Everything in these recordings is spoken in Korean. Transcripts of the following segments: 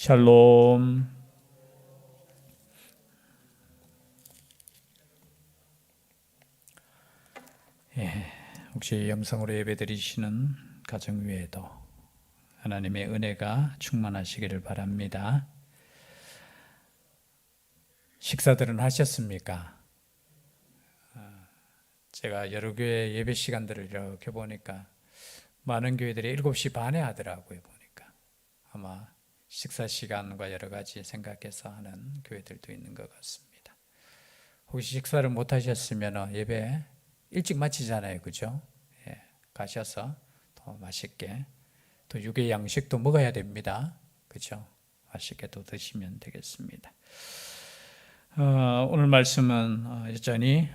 샬롬. 혹시 영상으로 예배드리시는 가정 위에도 하나님의 은혜가 충만하시기를 바랍니다. 식사들은 하셨습니까? 제가 여러 교회 예배 시간들을 이렇게 보니까 많은 교회들이 7시 반에 하더라고요. 보니까 아마 식사 시간과 여러 가지 생각해서 하는 교회들도 있는 것 같습니다. 혹시 식사를 못 하셨으면 예배 일찍 마치잖아요, 그죠? 가셔서 더 맛있게, 또 육의 양식도 먹어야 됩니다, 그죠? 맛있게 또 드시면 되겠습니다. 오늘 말씀은 여전히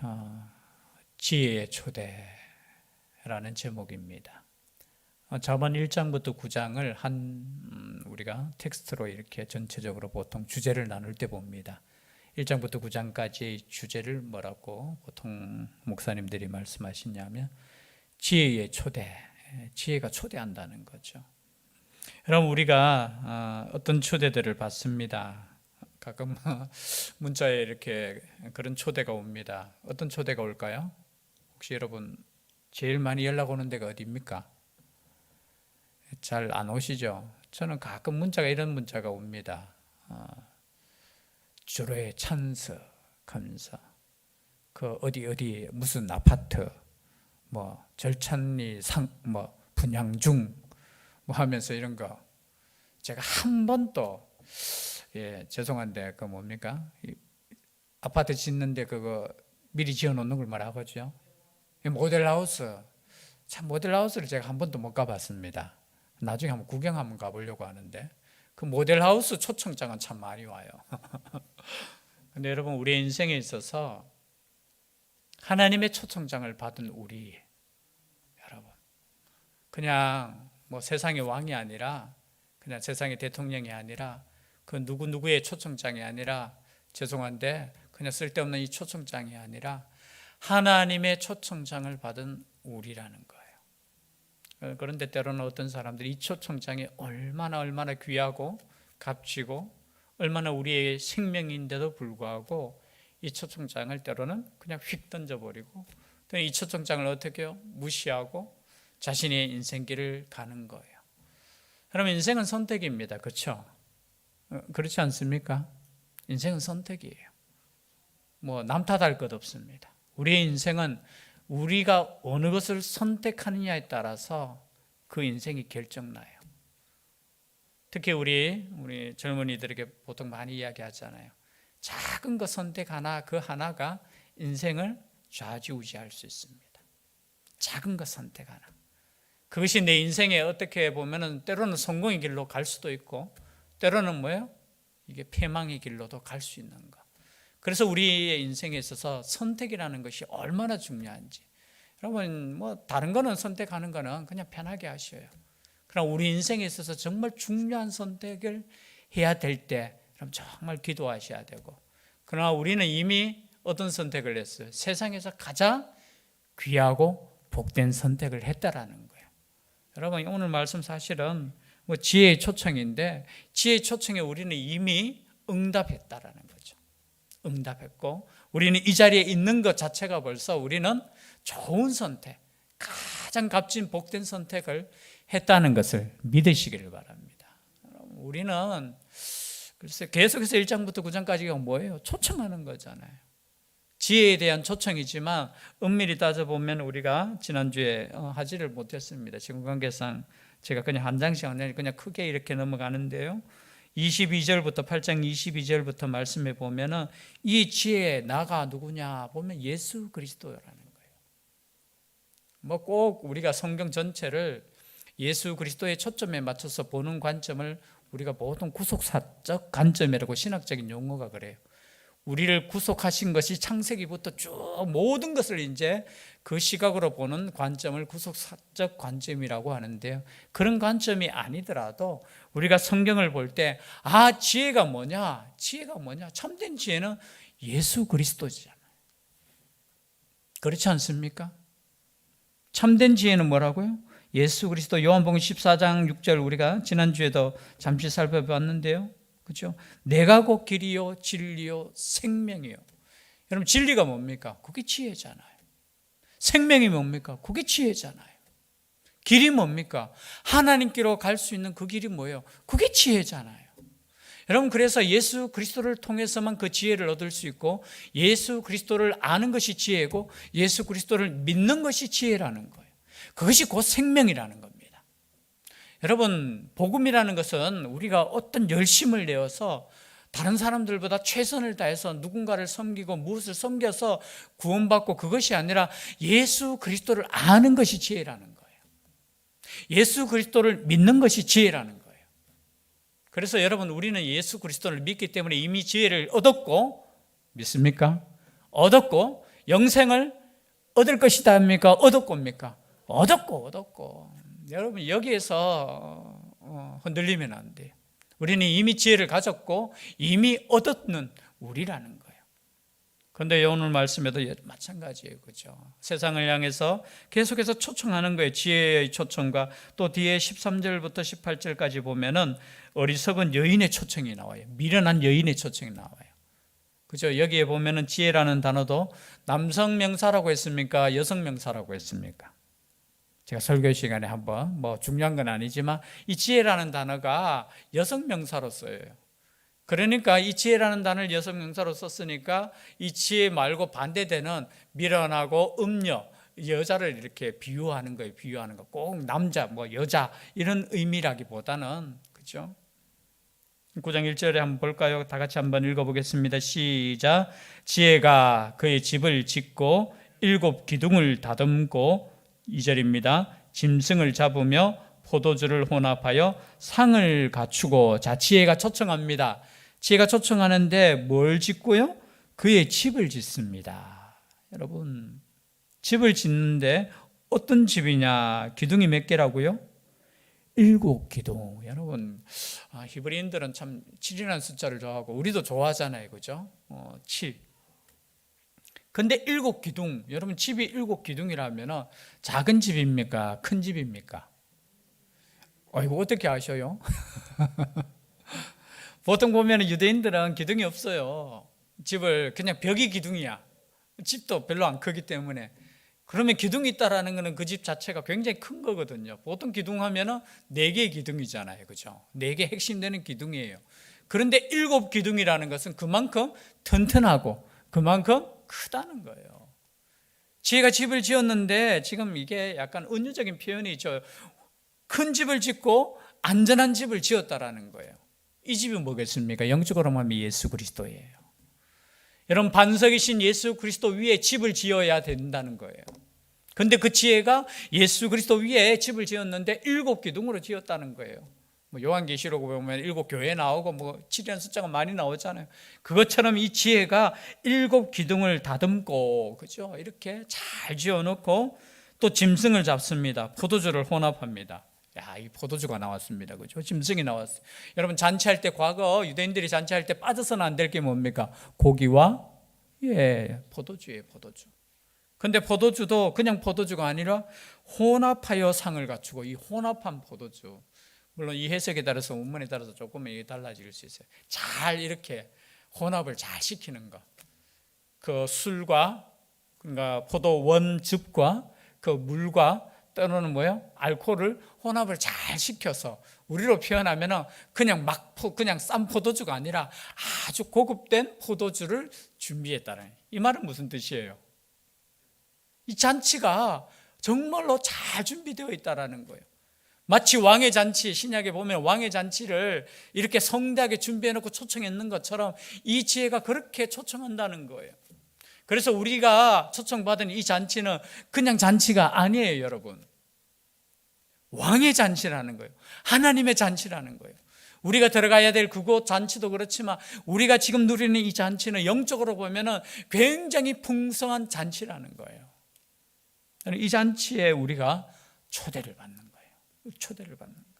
지혜의 초대라는 제목입니다. 자문 1장부터 9장을 우리가 텍스트로 이렇게 전체적으로 보통 주제를 나눌 때 봅니다. 1장부터 9장까지의 주제를 뭐라고 보통 목사님들이 말씀하시냐면 지혜의 초대, 지혜가 초대한다는 거죠. 여러분, 우리가 어떤 초대들을 받습니다. 가끔 문자에 이렇게 그런 초대가 옵니다. 어떤 초대가 올까요? 혹시 여러분 제일 많이 연락 오는 데가 어디입니까? 잘 안 오시죠? 저는 가끔 문자가 이런 문자가 옵니다. 주로의 찬석하면서 그 어디 무슨 아파트 뭐 절찬리 분양 중 뭐 하면서 이런 거 제가 한 번도 죄송한데 그 뭡니까? 아파트 짓는데 그거 미리 지어 놓는 걸 말하거든요. 모델하우스. 참 모델하우스를 제가 한 번도 못 가봤습니다. 나중에 한번 구경 한번 가보려고 하는데 그 모델하우스 초청장은 참 많이 와요. 근데 여러분, 우리의 인생에 있어서 하나님의 초청장을 받은 우리 여러분, 그냥 뭐 세상의 왕이 아니라, 그냥 세상의 대통령이 아니라, 그 누구누구의 초청장이 아니라, 죄송한데 그냥 쓸데없는 이 초청장이 아니라 하나님의 초청장을 받은 우리라는 거예요. 그런데 때로는 어떤 사람들이 이 초청장이 얼마나 귀하고 값지고 얼마나 우리의 생명인데도 불구하고 이 초청장을 때로는 그냥 휙 던져버리고 또 이 초청장을 어떻게 해요? 무시하고 자신의 인생길을 가는 거예요. 여러분, 인생은 선택입니다. 그렇죠? 그렇지 않습니까? 인생은 선택이에요. 뭐 남 탓할 것 없습니다. 우리의 인생은 우리가 어느 것을 선택하느냐에 따라서 그 인생이 결정나요. 특히 우리 젊은이들에게 보통 많이 이야기하잖아요. 작은 것 선택 하나, 그 하나가 인생을 좌지우지할 수 있습니다. 작은 것 선택 하나. 그것이 내 인생에 어떻게 보면은 때로는 성공의 길로 갈 수도 있고, 때로는 뭐예요? 이게 패망의 길로도 갈 수 있는 것. 그래서 우리의 인생에 있어서 선택이라는 것이 얼마나 중요한지. 여러분, 뭐 다른 거는 선택하는 거는 그냥 편하게 하셔요. 그러나 우리 인생에 있어서 정말 중요한 선택을 해야 될 때 정말 기도하셔야 되고, 그러나 우리는 이미 어떤 선택을 했어요? 세상에서 가장 귀하고 복된 선택을 했다라는 거예요. 여러분, 오늘 말씀 사실은 뭐 지혜의 초청인데, 지혜의 초청에 우리는 이미 응답했다라는 거죠. 응답했고, 우리는 이 자리에 있는 것 자체가 벌써 우리는 좋은 선택, 가장 값진 복된 선택을 했다는 것을 믿으시기를 바랍니다. 우리는 글쎄 계속해서 1장부터 9장까지가 뭐예요? 초청하는 거잖아요. 지혜에 대한 초청이지만 엄밀히 따져보면 우리가 지난주에 하지를 못했습니다. 시간 관계상 제가 그냥 한 장씩 그냥 크게 이렇게 넘어가는데요. 22절부터 8장 22절부터 말씀해 보면은 이 지혜의 나가 누구냐 보면 예수 그리스도라는 거예요. 뭐 꼭 우리가 성경 전체를 예수 그리스도의 초점에 맞춰서 보는 관점을 우리가 보통 구속사적 관점이라고 신학적인 용어가 그래요. 우리를 구속하신 것이 창세기부터 쭉 모든 것을 이제 그 시각으로 보는 관점을 구속사적 관점이라고 하는데요. 그런 관점이 아니더라도 우리가 성경을 볼 때 지혜가 뭐냐? 지혜가 뭐냐? 참된 지혜는 예수 그리스도잖아요. 그렇지 않습니까? 참된 지혜는 뭐라고요? 예수 그리스도. 요한복음 14장 6절 우리가 지난주에도 잠시 살펴봤는데요. 그죠? 내가 곧 길이요 진리요 생명이요. 여러분 진리가 뭡니까? 그게 지혜잖아요. 생명이 뭡니까? 그게 지혜잖아요. 길이 뭡니까? 하나님께로 갈 수 있는 그 길이 뭐예요? 그게 지혜잖아요. 여러분 그래서 예수 그리스도를 통해서만 그 지혜를 얻을 수 있고 예수 그리스도를 아는 것이 지혜고 예수 그리스도를 믿는 것이 지혜라는 거예요. 그것이 곧 생명이라는 겁니다. 여러분 복음이라는 것은 우리가 어떤 열심을 내어서 다른 사람들보다 최선을 다해서 누군가를 섬기고 무엇을 섬겨서 구원받고 그것이 아니라 예수 그리스도를 아는 것이 지혜라는 거예요. 예수 그리스도를 믿는 것이 지혜라는 거예요. 그래서 여러분 우리는 예수 그리스도를 믿기 때문에 이미 지혜를 얻었고 믿습니까? 얻었고 영생을 얻을 것이다 합니까? 얻었고입니까? 얻었고 여러분 여기에서 흔들리면 안 돼요. 우리는 이미 지혜를 가졌고 이미 얻었는 우리라는 거예요. 그런데 오늘 말씀에도 마찬가지예요. 그죠? 세상을 향해서 계속해서 초청하는 거예요. 지혜의 초청과 또 뒤에 13절부터 18절까지 보면은 어리석은 여인의 초청이 나와요. 미련한 여인의 초청이 나와요. 그죠? 여기에 보면은 지혜라는 단어도 남성 명사라고 했습니까? 여성 명사라고 했습니까? 제가 설교 시간에 한번 중요한 건 아니지만 이 지혜라는 단어가 여성 명사로 써요. 그러니까 이 지혜라는 단어를 여성 명사로 썼으니까 이 지혜 말고 반대되는 미련하고 음녀, 여자를 이렇게 비유하는 거예요. 비유하는 거. 꼭 남자, 여자 이런 의미라기보다는 그죠? 9장 1절에 한번 볼까요? 다 같이 한번 읽어보겠습니다. 시작. 지혜가 그의 집을 짓고 7 기둥을 다듬고 2절입니다. 짐승을 잡으며 포도주를 혼합하여 상을 갖추고 자 지혜가 초청합니다. 지혜가 초청하는데 뭘 짓고요? 그의 집을 짓습니다. 여러분 집을 짓는데 어떤 집이냐? 기둥이 몇 개라고요? 7 기둥. 여러분 히브리인들은 참 7이라는 숫자를 좋아하고 우리도 좋아하잖아요. 그죠? 7. 근데 7 기둥, 여러분 집이 7 기둥이라면 작은 집입니까? 큰 집입니까? 이거 어떻게 아셔요? 보통 보면 유대인들은 기둥이 없어요. 집을 그냥 벽이 기둥이야. 집도 별로 안 크기 때문에. 그러면 기둥이 있다라는 것은 그 집 자체가 굉장히 큰 거거든요. 보통 기둥하면 4개의 기둥이잖아요. 그죠? 4개 핵심되는 기둥이에요. 그런데 7 기둥이라는 것은 그만큼 튼튼하고 그만큼 크다는 거예요. 지혜가 집을 지었는데 지금 이게 약간 은유적인 표현이죠. 큰 집을 짓고 안전한 집을 지었다라는 거예요. 이 집이 뭐겠습니까? 영적으로 말하면 예수 그리스도예요. 여러분 반석이신 예수 그리스도 위에 집을 지어야 된다는 거예요. 그런데 그 지혜가 예수 그리스도 위에 집을 지었는데 7 기둥으로 지었다는 거예요. 요한계시록 보면 7 교회 나오고 7이라는 숫자가 많이 나오잖아요. 그것처럼 이 지혜가 7 기둥을 다듬고 그죠? 이렇게 잘 지어놓고 또 짐승을 잡습니다. 포도주를 혼합합니다. 이 포도주가 나왔습니다. 그죠? 짐승이 나왔어요. 여러분 잔치할 때 과거 유대인들이 잔치할 때 빠져서는 안 될 게 뭡니까? 고기와 포도주예요. 포도주. 근데 포도주도 그냥 포도주가 아니라 혼합하여 상을 갖추고 이 혼합한 포도주. 물론 이 해석에 따라서 원문에 따라서 조금 달라질 수 있어요. 잘 이렇게 혼합을 잘 시키는 것. 그 술과 그러니까 포도 원즙과 그 물과 때로는 알코올을 혼합을 잘 시켜서 우리로 표현하면 그냥 그냥 싼 포도주가 아니라 아주 고급된 포도주를 준비했다는 이 말은 무슨 뜻이에요? 이 잔치가 정말로 잘 준비되어 있다라는 거예요. 마치 왕의 잔치, 신약에 보면 왕의 잔치를 이렇게 성대하게 준비해놓고 초청했는 것처럼 이 지혜가 그렇게 초청한다는 거예요. 그래서 우리가 초청받은 이 잔치는 그냥 잔치가 아니에요, 여러분. 왕의 잔치라는 거예요. 하나님의 잔치라는 거예요. 우리가 들어가야 될 그곳 잔치도 그렇지만 우리가 지금 누리는 이 잔치는 영적으로 보면 굉장히 풍성한 잔치라는 거예요. 이 잔치에 우리가 초대를 받는 거예요. 초대를 받는 거.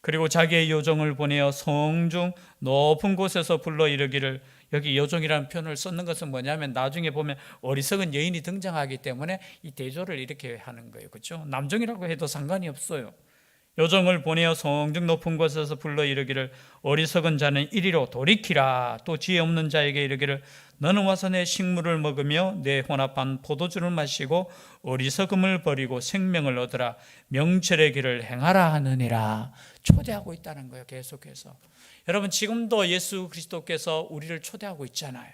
그리고 자기의 요종을 보내어 성중 높은 곳에서 불러 이르기를, 여기 요종이라는 표현을 썼는 것은 뭐냐면 나중에 보면 어리석은 여인이 등장하기 때문에 이 대조를 이렇게 하는 거예요. 그렇죠? 남종이라고 해도 상관이 없어요. 요정을 보내어 성중 높은 곳에서 불러 이르기를 어리석은 자는 이리로 돌이키라. 또 지혜 없는 자에게 이르기를 너는 와서 내 식물을 먹으며 내 혼합한 포도주를 마시고 어리석음을 버리고 생명을 얻으라. 명철의 길을 행하라 하느니라. 초대하고 있다는 거예요. 계속해서. 여러분, 지금도 예수 그리스도께서 우리를 초대하고 있잖아요.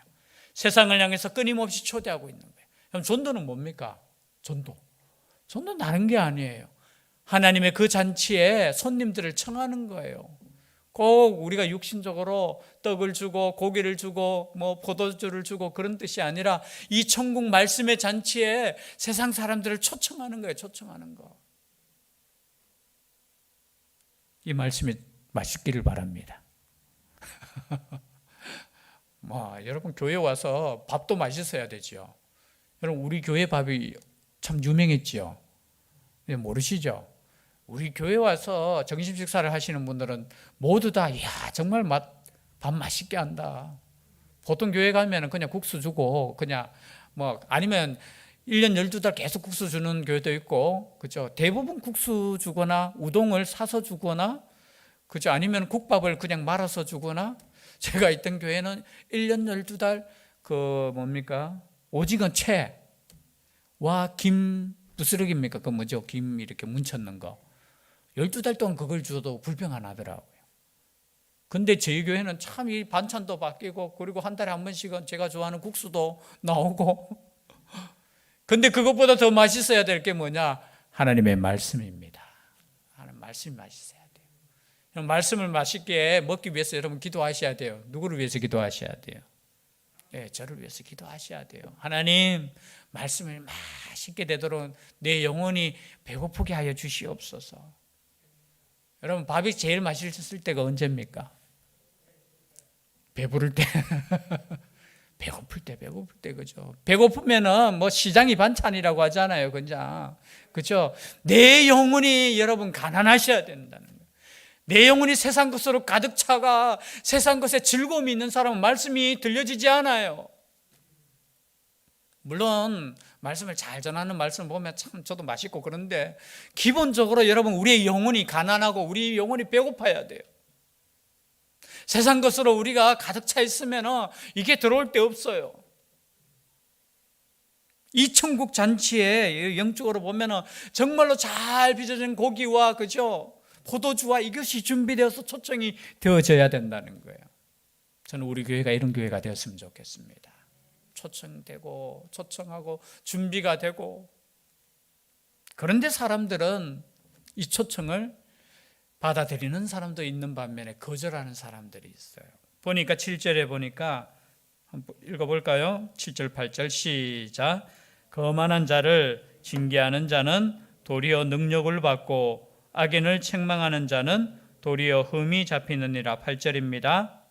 세상을 향해서 끊임없이 초대하고 있는 거예요. 그럼 전도는 뭡니까? 전도는 다른 게 아니에요. 하나님의 그 잔치에 손님들을 청하는 거예요. 꼭 우리가 육신적으로 떡을 주고 고기를 주고 뭐 포도주를 주고 그런 뜻이 아니라 이 천국 말씀의 잔치에 세상 사람들을 초청하는 거예요. 초청하는 거. 이 말씀이 맛있기를 바랍니다. 여러분, 교회 와서 밥도 맛있어야 되죠. 여러분, 우리 교회 밥이 참 유명했지요. 모르시죠? 우리 교회 와서 점심 식사를 하시는 분들은 모두 다 정말 밥 맛있게 한다. 보통 교회 가면 그냥 국수 주고 그냥 아니면 1년 12달 계속 국수 주는 교회도 있고, 그죠? 대부분 국수 주거나 우동을 사서 주거나, 그죠? 아니면 국밥을 그냥 말아서 주거나. 제가 있던 교회는 1년 12달 오징어 채와 김 부스러기입니까? 김 이렇게 뭉쳤는 거. 12달 동안 그걸 줘도 불평 안 하더라고요. 근데 저희 교회는 참 이 반찬도 바뀌고, 그리고 한 달에 한 번씩은 제가 좋아하는 국수도 나오고. 근데 그것보다 더 맛있어야 될 게 뭐냐? 하나님의 말씀입니다. 하나님 말씀이 맛있어야 돼요. 말씀을 맛있게 먹기 위해서 여러분 기도하셔야 돼요. 누구를 위해서 기도하셔야 돼요? 저를 위해서 기도하셔야 돼요. 하나님, 말씀을 맛있게 되도록 내 영혼이 배고프게 하여 주시옵소서. 여러분, 밥이 제일 맛있을 때가 언제입니까? 배부를 때. 배고플 때, 그죠? 배고프면은 시장이 반찬이라고 하잖아요, 그냥. 그죠? 내 영혼이 여러분 가난하셔야 된다는 거예요. 내 영혼이 세상 것으로 가득 차가 세상 것에 즐거움이 있는 사람은 말씀이 들려지지 않아요. 물론 말씀을 잘 전하는 말씀을 보면 참 저도 맛있고 그런데, 기본적으로 여러분 우리의 영혼이 가난하고 우리 영혼이 배고파야 돼요. 세상 것으로 우리가 가득 차 있으면 이게 들어올 데 없어요. 이 천국 잔치에 영적으로 보면 정말로 잘 빚어진 고기와, 그죠? 포도주와 이것이 준비되어서 초청이 되어져야 된다는 거예요. 저는 우리 교회가 이런 교회가 되었으면 좋겠습니다. 초청되고 초청하고 준비가 되고. 그런데 사람들은 이 초청을 받아들이는 사람도 있는 반면에 거절하는 사람들이 있어요. 보니까 7절에 보니까 한번 읽어볼까요? 7절 8절 시작. 거만한 자를 징계하는 자는 도리어 능력을 받고 악인을 책망하는 자는 도리어 흠이 잡히느니라. 8절입니다.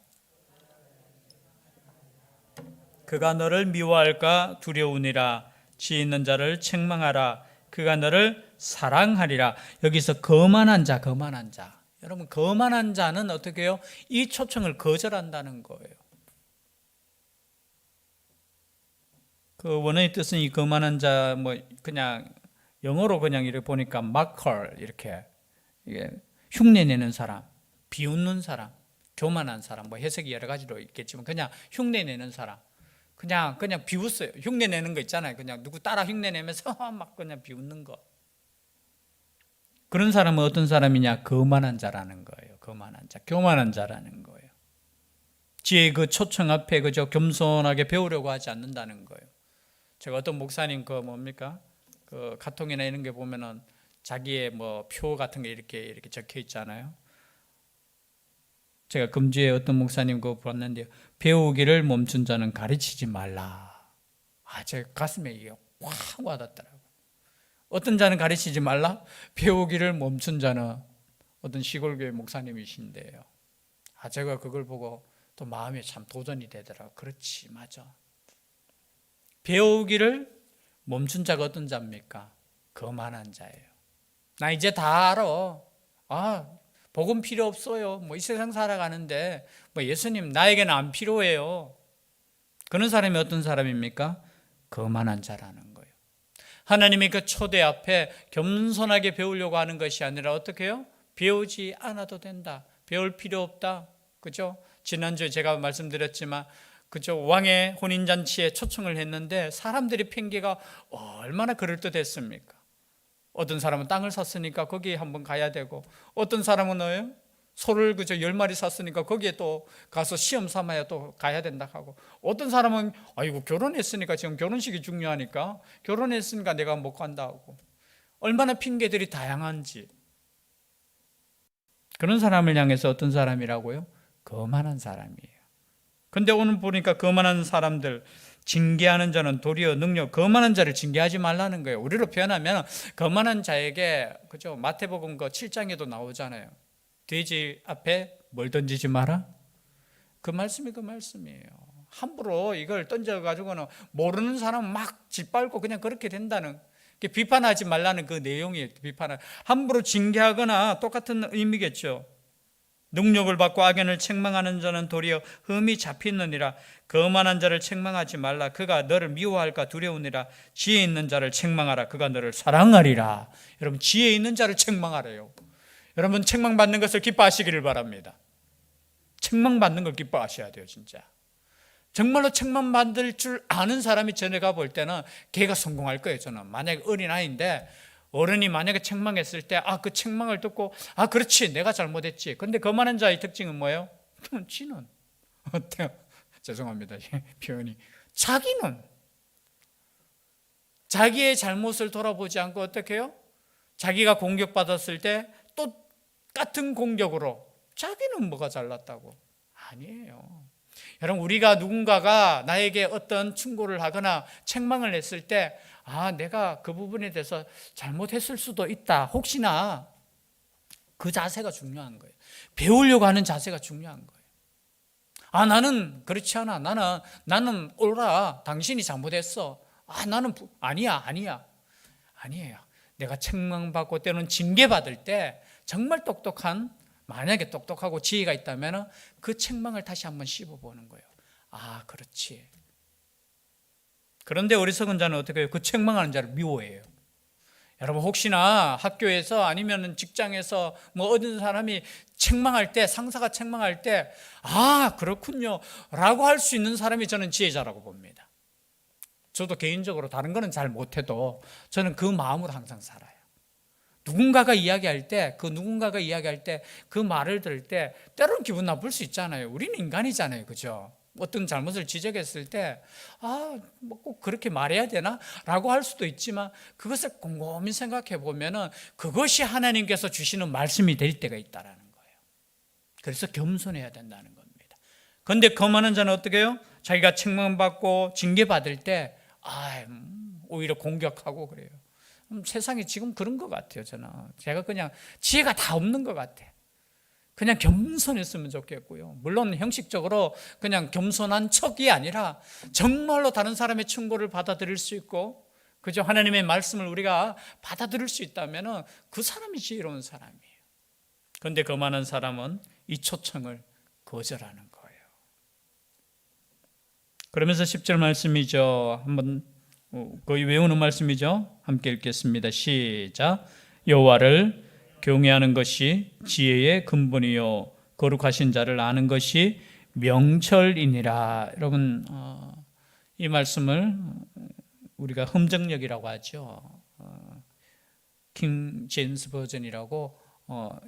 그가 너를 미워할까 두려우니라. 지 있는 자를 책망하라. 그가 너를 사랑하리라. 여기서 거만한 자. 여러분, 거만한 자는 어떻게 해요? 이 초청을 거절한다는 거예요. 그 원어의 뜻은 이 거만한 자, 그냥 영어로 그냥 이렇게 보니까 mocker, 이렇게 흉내내는 사람, 비웃는 사람, 교만한 사람, 해석이 여러 가지로 있겠지만 그냥 흉내내는 사람. 그냥 비웃어요. 흉내내는 거 있잖아요. 그냥 누구 따라 흉내내면서 막 그냥 비웃는 거. 그런 사람은 어떤 사람이냐? 거만한 자라는 거예요. 거만한 자, 교만한 자라는 거예요. 지혜의 그 초청 앞에 그저 겸손하게 배우려고 하지 않는다는 거예요. 제가 어떤 목사님 그 카톡이나 이런 게 보면은 자기의 표 같은 게 이렇게 적혀 있잖아요. 제가 금주에 어떤 목사님 그거 봤는데, 배우기를 멈춘 자는 가르치지 말라. 제 가슴에 이게 확 와닿더라고요. 어떤 자는 가르치지 말라? 배우기를 멈춘 자는 어떤 시골교회 목사님이신데요. 제가 그걸 보고 또 마음에 참 도전이 되더라고요. 그렇지, 맞아. 배우기를 멈춘 자가 어떤 자입니까? 거만한 자예요. 나 이제 다 알아. 복음 필요 없어요. 이 세상 살아가는데 예수님 나에게는 안 필요해요. 그런 사람이 어떤 사람입니까? 거만한 자라는 거예요. 하나님의 그 초대 앞에 겸손하게 배우려고 하는 것이 아니라 어떻게 해요? 배우지 않아도 된다. 배울 필요 없다. 그죠? 지난주에 제가 말씀드렸지만 그죠? 왕의 혼인잔치에 초청을 했는데 사람들이 핑계가 얼마나 그럴듯했습니까? 어떤 사람은 땅을 샀으니까 거기에 한번 가야 되고, 어떤 사람은 소를 그저 10마리 샀으니까 거기에 또 가서 시험 삼아야 또 가야 된다 하고, 어떤 사람은 아이고 결혼했으니까 지금 결혼식이 중요하니까 결혼했으니까 내가 못 간다 하고, 얼마나 핑계들이 다양한지. 그런 사람을 향해서 어떤 사람이라고요? 거만한 사람이에요. 근데 오늘 보니까 거만한 사람들, 징계하는 자는 도리어 능력, 거만한 자를 징계하지 말라는 거예요. 우리로 표현하면 거만한 자에게, 그죠? 마태복음 7장에도 나오잖아요. 돼지 앞에 뭘 던지지 마라? 그 말씀이 그 말씀이에요. 함부로 이걸 던져가지고는 모르는 사람 막 짓밟고 그냥 그렇게 된다는, 비판하지 말라는 그 내용이에요. 비판을 함부로 징계하거나 똑같은 의미겠죠. 능력을 받고 악인을 책망하는 자는 도리어 흠이 잡히느니라. 거만한 자를 책망하지 말라. 그가 너를 미워할까 두려우니라. 지혜 있는 자를 책망하라. 그가 너를 사랑하리라. 여러분, 지혜 있는 자를 책망하래요. 여러분, 책망받는 것을 기뻐하시기를 바랍니다. 책망받는 걸 기뻐하셔야 돼요. 진짜 정말로 책망받을 줄 아는 사람이 전에 가볼 때는 걔가 성공할 거예요. 저는 만약에 어린아이인데 어른이 만약에 책망했을 때 그 책망을 듣고 그렇지 내가 잘못했지. 그런데 거만한 자의 특징은 뭐예요? 지는 어때요? 죄송합니다, 표현이. 자기는 자기의 잘못을 돌아보지 않고 어떻게 해요? 자기가 공격받았을 때 똑같은 공격으로 자기는 뭐가 잘났다고. 아니에요. 여러분, 우리가 누군가가 나에게 어떤 충고를 하거나 책망을 했을 때 내가 그 부분에 대해서 잘못했을 수도 있다. 혹시나 그 자세가 중요한 거예요. 배우려고 하는 자세가 중요한 거예요. 나는 그렇지 않아. 나는 옳아. 당신이 잘못했어. 나는 아니야. 아니에요. 내가 책망받고 때로는 징계받을 때 정말 만약에 똑똑하고 지혜가 있다면 그 책망을 다시 한번 씹어보는 거예요. 그렇지. 그런데 어리석은 자는 어떻게 해요? 그 책망하는 자를 미워해요. 여러분, 혹시나 학교에서 아니면 직장에서 어떤 사람이 책망할 때, 상사가 책망할 때 그렇군요 라고 할 수 있는 사람이 저는 지혜자라고 봅니다. 저도 개인적으로 다른 거는 잘 못해도 저는 그 마음으로 항상 살아요. 누군가가 이야기할 때 그 말을 들을 때 때로는 기분 나쁠 수 있잖아요. 우리는 인간이잖아요. 그죠? 어떤 잘못을 지적했을 때 꼭 그렇게 말해야 되나? 라고 할 수도 있지만 그것을 곰곰이 생각해 보면은 그것이 하나님께서 주시는 말씀이 될 때가 있다라는 거예요. 그래서 겸손해야 된다는 겁니다. 그런데 거만한 자는 어떻게 해요? 자기가 책망받고 징계받을 때 오히려 공격하고 그래요. 세상이 지금 그런 것 같아요. 제가 그냥 지혜가 다 없는 것 같아요. 그냥 겸손했으면 좋겠고요. 물론 형식적으로 그냥 겸손한 척이 아니라 정말로 다른 사람의 충고를 받아들일 수 있고, 그죠? 하나님의 말씀을 우리가 받아들일 수 있다면 그 사람이 지혜로운 사람이에요. 그런데 거만한 사람은 이 초청을 거절하는 거예요. 그러면서 10절 말씀이죠. 한번 거의 외우는 말씀이죠. 함께 읽겠습니다. 시작. 여호와를 경외하는 것이 지혜의 근본이요 거룩하신 자를 아는 것이 명철이니라. 여러분, 이 말씀을 우리가 흠정력이라고 하죠. 킹 제임스 버전이라고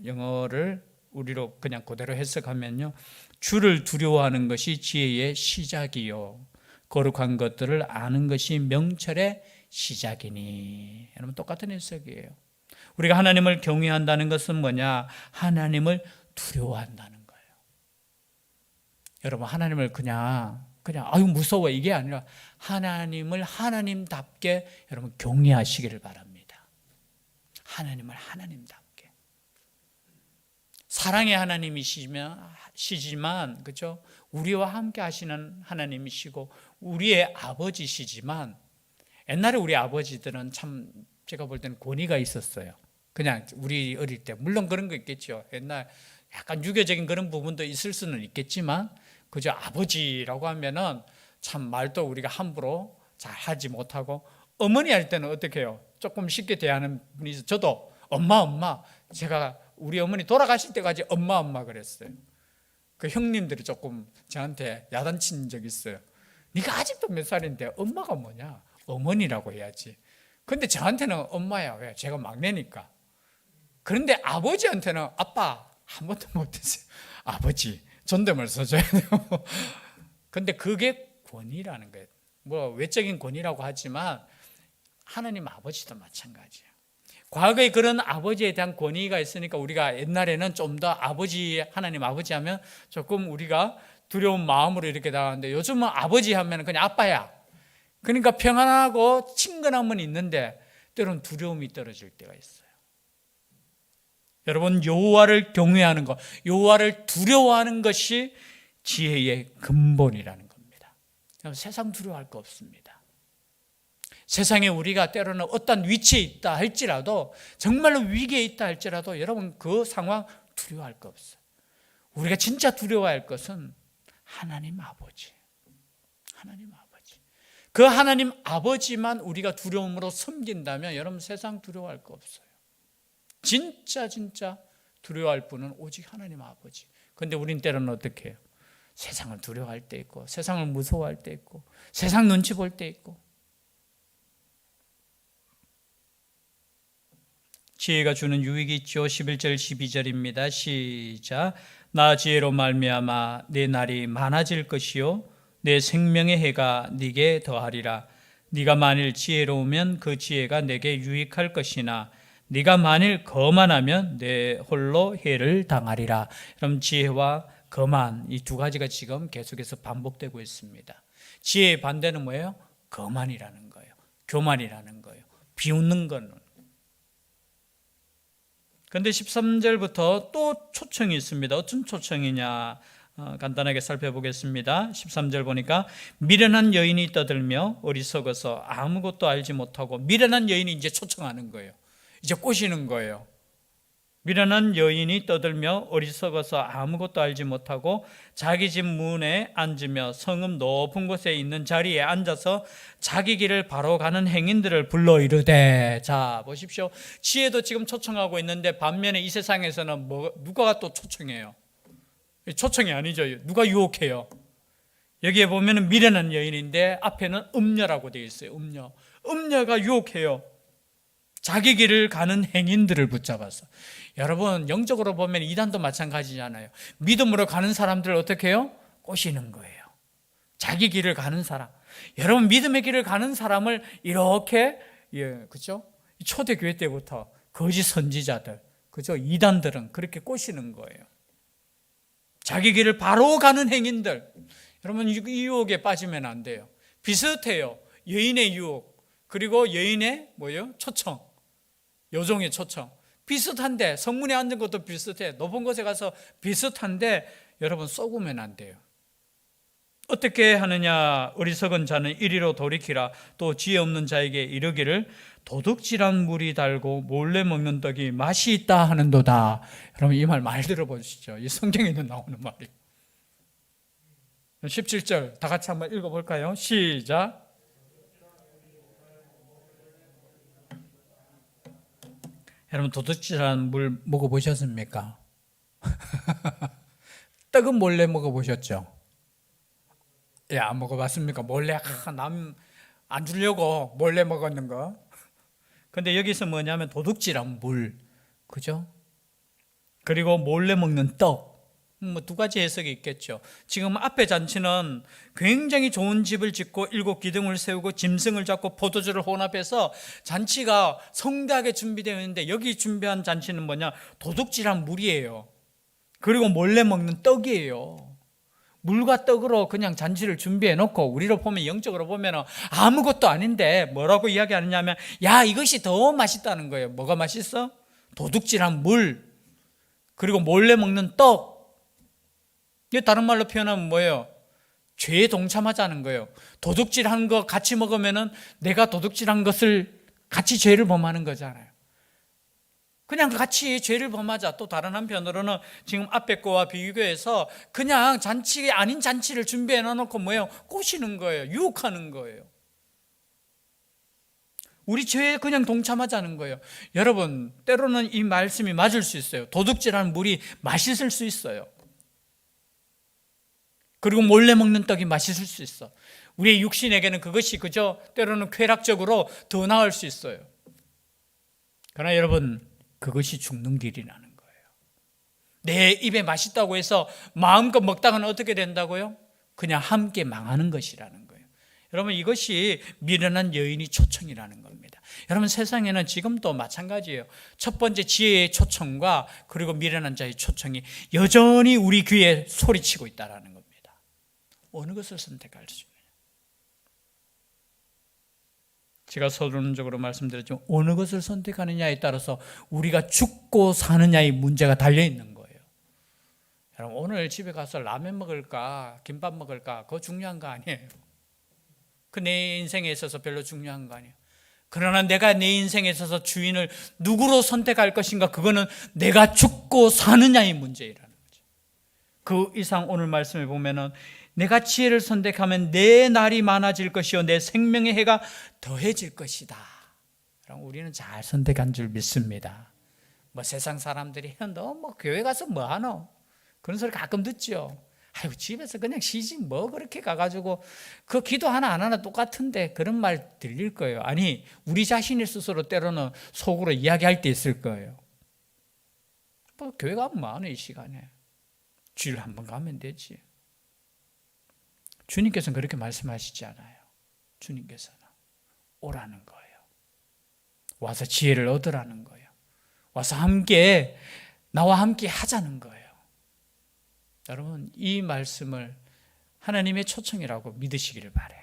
영어를 우리로 그냥 그대로 해석하면요, 주를 두려워하는 것이 지혜의 시작이요 거룩한 것들을 아는 것이 명철의 시작이니. 여러분, 똑같은 해석이에요. 우리가 하나님을 경외한다는 것은 뭐냐? 하나님을 두려워한다는 거예요. 여러분, 하나님을 그냥 무서워 이게 아니라 하나님을 하나님답게 여러분 경외하시기를 바랍니다. 하나님을 하나님답게. 사랑의 하나님이시지만, 그렇죠? 우리와 함께 하시는 하나님이시고 우리의 아버지시지만, 옛날에 우리 아버지들은 참 제가 볼 때는 권위가 있었어요. 그냥 우리 어릴 때 물론 그런 거 있겠죠. 옛날 약간 유교적인 그런 부분도 있을 수는 있겠지만, 그저 아버지라고 하면은 참 말도 우리가 함부로 잘 하지 못하고, 어머니 할 때는 어떻게 해요? 조금 쉽게 대하는 분이 있어요. 저도 엄마 제가 우리 어머니 돌아가실 때까지 엄마 그랬어요. 그 형님들이 조금 저한테 야단친 적 있어요. 네가 아직도 몇 살인데 엄마가 뭐냐? 어머니라고 해야지. 근데 저한테는 엄마야. 왜? 제가 막내니까. 그런데 아버지한테는 아빠 한 번도 못했어요. 아버지 존댓말 써줘야 돼요. 근데 그게 권위라는 거예요. 뭐 외적인 권위라고 하지만 하나님 아버지도 마찬가지예요. 과거에 그런 아버지에 대한 권위가 있으니까 우리가 옛날에는 좀 더 아버지, 하나님 아버지 하면 조금 우리가 두려운 마음으로 이렇게 나가는데 요즘은 아버지 하면 그냥 아빠야. 그러니까 평안하고 친근함은 있는데 때로는 두려움이 떨어질 때가 있어요. 여러분, 여호와를 경외하는 것, 여호와를 두려워하는 것이 지혜의 근본이라는 겁니다. 세상 두려워할 거 없습니다. 세상에 우리가 때로는 어떤 위치에 있다 할지라도, 정말로 위기에 있다 할지라도 여러분 그 상황 두려워할 거 없어요. 우리가 진짜 두려워할 것은 하나님 아버지. 하나님 아버지. 그 하나님 아버지만 우리가 두려움으로 섬긴다면 여러분 세상 두려워할 거 없어요. 진짜 두려워할 분은 오직 하나님 아버지. 그런데 우린 때로는 어떻게 해요? 세상을 두려워할 때 있고, 세상을 무서워할 때 있고, 세상 눈치 볼 때 있고. 지혜가 주는 유익이 있죠. 11절 12절입니다. 시작. 나 지혜로 말미암아 내 날이 많아질 것이요 내 생명의 해가 네게 더하리라. 네가 만일 지혜로우면 그 지혜가 내게 유익할 것이나 네가 만일 거만하면 내 홀로 해를 당하리라. 그럼 지혜와 거만, 이 두 가지가 지금 계속해서 반복되고 있습니다. 지혜의 반대는 뭐예요? 거만이라는 거예요. 교만이라는 거예요. 비웃는 거는. 그런데 13절부터 또 초청이 있습니다. 어떤 초청이냐? 간단하게 살펴보겠습니다. 13절 보니까 미련한 여인이 떠들며 어리석어서 아무것도 알지 못하고, 미련한 여인이 이제 초청하는 거예요. 이제 꼬시는 거예요. 미련한 여인이 떠들며 어리석어서 아무것도 알지 못하고 자기 집 문에 앉으며 성읍 높은 곳에 있는 자리에 앉아서 자기 길을 바로 가는 행인들을 불러 이르되. 자, 보십시오. 지혜도 지금 초청하고 있는데 반면에 이 세상에서는 누가 또 초청해요? 초청이 아니죠. 누가 유혹해요? 여기에 보면 미련한 여인인데 앞에는 음녀라고 되어 있어요. 음녀가 유혹해요. 자기 길을 가는 행인들을 붙잡아서. 여러분, 영적으로 보면 이단도 마찬가지잖아요. 믿음으로 가는 사람들을 어떻게 해요? 꼬시는 거예요. 자기 길을 가는 사람. 여러분, 믿음의 길을 가는 사람을 이렇게, 그죠? 초대교회 때부터 거짓 선지자들, 그죠? 이단들은 그렇게 꼬시는 거예요. 자기 길을 바로 가는 행인들. 여러분, 이 유혹에 빠지면 안 돼요. 비슷해요. 여인의 유혹, 그리고 여인의 초청, 여종의 초청. 비슷한데, 성문에 앉은 것도 비슷해. 높은 곳에 가서 비슷한데, 여러분 쏘으면 안 돼요. 어떻게 하느냐? 어리석은 자는 이리로 돌이키라. 또 지혜 없는 자에게 이르기를 도둑질한 물이 달고 몰래 먹는 떡이 맛이 있다 하는도다. 여러분 이 말 들어보시죠. 이 성경에는 나오는 말이에요. 17절 다 같이 한번 읽어볼까요? 시작. 여러분 도둑질한 물 먹어보셨습니까? 떡은 몰래 먹어보셨죠? 예, 안 먹어봤습니까? 몰래 남 안 주려고 몰래 먹었는 거. 근데 여기서 뭐냐면 도둑질한 물, 그죠? 그리고 몰래 먹는 떡. 두 가지 해석이 있겠죠. 지금 앞에 잔치는 굉장히 좋은 집을 짓고 7 기둥을 세우고 짐승을 잡고 포도주를 혼합해서 잔치가 성대하게 준비되어 있는데, 여기 준비한 잔치는 뭐냐? 도둑질한 물이에요. 그리고 몰래 먹는 떡이에요. 물과 떡으로 그냥 잔치를 준비해 놓고, 우리로 보면, 영적으로 보면 아무것도 아닌데 뭐라고 이야기하느냐면, 야, 이것이 더 맛있다는 거예요. 뭐가 맛있어? 도둑질한 물, 그리고 몰래 먹는 떡. 이게 다른 말로 표현하면 뭐예요? 죄에 동참하자는 거예요. 도둑질한 거 같이 먹으면은 내가 도둑질한 것을 같이 죄를 범하는 거잖아요. 그냥 같이 죄를 범하자. 또 다른 한편으로는 지금 앞에 거와 비교해서 그냥 잔치 아닌 잔치를 준비해 놓고 뭐예요? 꼬시는 거예요. 유혹하는 거예요. 우리 죄에 그냥 동참하자는 거예요. 여러분, 때로는 이 말씀이 맞을 수 있어요. 도둑질하는 물이 맛있을 수 있어요. 그리고 몰래 먹는 떡이 맛있을 수 있어. 우리의 육신에게는 그것이 그저 때로는 쾌락적으로 더 나을 수 있어요. 그러나 여러분, 그것이 죽는 길이라는 거예요. 내 입에 맛있다고 해서 마음껏 먹다가는 어떻게 된다고요? 그냥 함께 망하는 것이라는 거예요. 여러분, 이것이 미련한 여인이 초청이라는 겁니다. 여러분, 세상에는 지금도 마찬가지예요. 첫 번째 지혜의 초청과 그리고 미련한 자의 초청이 여전히 우리 귀에 소리치고 있다는 겁니다. 어느 것을 선택할 수 있느냐? 제가 서론적으로 말씀드렸지만 어느 것을 선택하느냐에 따라서 우리가 죽고 사느냐의 문제가 달려있는 거예요. 여러분, 오늘 집에 가서 라면 먹을까 김밥 먹을까 그거 중요한 거 아니에요. 그 내 인생에 있어서 별로 중요한 거 아니에요. 그러나 내가 내 인생에 있어서 주인을 누구로 선택할 것인가, 그거는 내가 죽고 사느냐의 문제라는 거죠. 그 이상 오늘 말씀에 보면은 내가 지혜를 선택하면 내 날이 많아질 것이요 내 생명의 해가 더해질 것이다. 우리는 잘 선택한 줄 믿습니다. 뭐 세상 사람들이 너 뭐 교회 가서 뭐 하노? 그런 소리 가끔 듣죠. 아이고, 집에서 그냥 쉬지 뭐 그렇게 가가지고 그 기도 하나 안 하나 똑같은데, 그런 말 들릴 거예요. 아니, 우리 자신이 스스로 때로는 속으로 이야기할 때 있을 거예요. 뭐 교회 가면 뭐 하노 이 시간에? 주일 한번 가면 되지. 주님께서는 그렇게 말씀하시지 않아요. 주님께서는 오라는 거예요. 와서 지혜를 얻으라는 거예요. 와서 함께, 나와 함께 하자는 거예요. 여러분, 이 말씀을 하나님의 초청이라고 믿으시기를 바라요.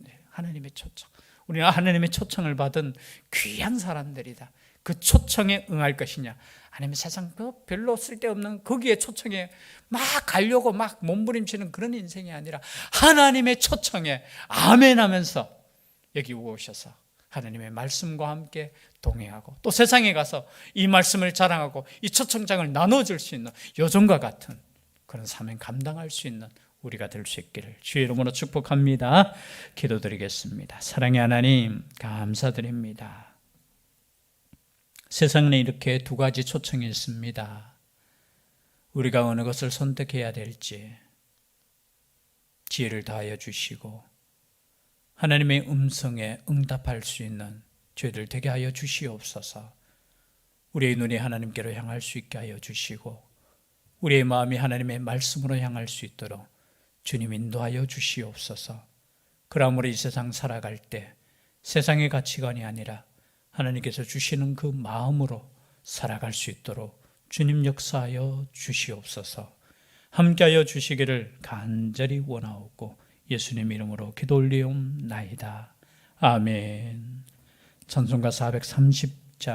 네, 하나님의 초청. 우리는 하나님의 초청을 받은 귀한 사람들이다. 그 초청에 응할 것이냐, 아니면 세상 그 별로 쓸데없는 거기에 초청에 막 가려고 막 몸부림치는 그런 인생이 아니라 하나님의 초청에 아멘하면서 여기 오셔서 하나님의 말씀과 함께 동행하고, 또 세상에 가서 이 말씀을 자랑하고 이 초청장을 나눠줄 수 있는 요즘과 같은 그런 사명 감당할 수 있는 우리가 될 수 있기를 주의 이름으로 축복합니다. 기도드리겠습니다. 사랑의 하나님, 감사드립니다. 세상에 이렇게 두 가지 초청이 있습니다. 우리가 어느 것을 선택해야 될지 지혜를 다하여 주시고, 하나님의 음성에 응답할 수 있는 저희들 되게 하여 주시옵소서. 우리의 눈이 하나님께로 향할 수 있게 하여 주시고, 우리의 마음이 하나님의 말씀으로 향할 수 있도록 주님 인도하여 주시옵소서. 그러므로 이 세상 살아갈 때 세상의 가치관이 아니라 하나님께서 주시는 그 마음으로 살아갈 수 있도록 주님 역사하여 주시옵소서. 함께하여 주시기를 간절히 원하옵고 예수님 이름으로 기도 올리옵나이다. 아멘. 찬송가 430장